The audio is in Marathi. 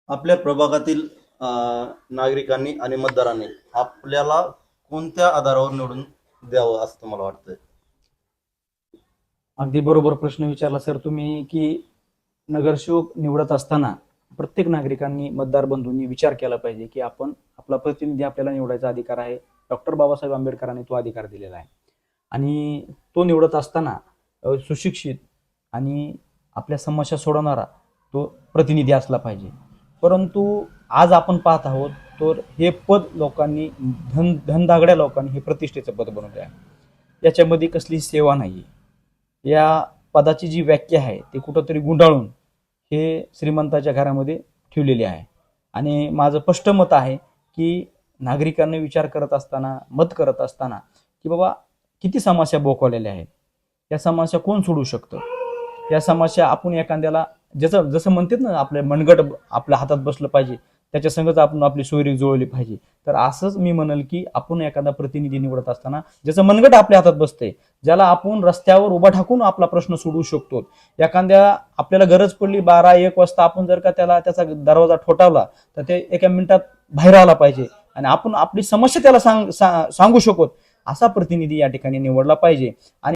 आपल्या प्रभागातील नागरिकांनी आणि मतदारांनी आपल्याला कोणत्या आधारावर निवडून द्यावं असं तुम्हाला वाटतंय? अगदी बरोबर प्रश्न विचारला सर तुम्ही की नगरसेवक निवडत असताना प्रत्येक नागरिकांनी मतदार बंधूंनी विचार केला पाहिजे की आपण आपला प्रतिनिधी आपल्याला निवडायचा अधिकार आहे. डॉक्टर बाबासाहेब आंबेडकरांनी तो अधिकार दिलेला आहे आणि तो निवडत असताना सुशिक्षित आणि आपल्या समस्या सोडवणारा तो प्रतिनिधी असला पाहिजे. परंतु आज आपण पाहत आहोत तर हे पद लोकांनी धनदागड्या लोकांनी हे प्रतिष्ठेचं पद बनवले आहे. याच्यामध्ये कसली सेवा नाही. या पदाची जी व्याख्या आहे ती कुठंतरी गुंडाळून हे श्रीमंताच्या घरामध्ये ठेवलेली आहे. आणि माझं स्पष्ट मत आहे की नागरिकांनी विचार करत असताना मत करत असताना की बाबा किती समस्या बोकवलेल्या आहेत, या समस्या कोण सोडू शकतं, या समस्या आपण एखाद्याला ज्याचं जसं म्हणतात ना आपल्या मनगट आपल्या हातात बसलं पाहिजे त्याच्या संगच आपण आपली सोयरी जुळवली पाहिजे. तर असंच मी म्हणेल की आपण एखादा प्रतिनिधी निवडत असताना ज्याचं मनगट आपल्या हातात बसते, ज्याला आपण रस्त्यावर उभा ठाकून आपला प्रश्न सोडवू शकतो. एखाद्या आपल्याला गरज पडली 12-1 वाजता आपण जर का त्याचा दरवाजा ठोठावला तर ते एका मिनिटात बाहेर आला पाहिजे आणि आपण आपली समस्या त्याला सांगू शकतो. असा प्रतिनिधी या ठिकाणी निवडला पाहिजे. आणि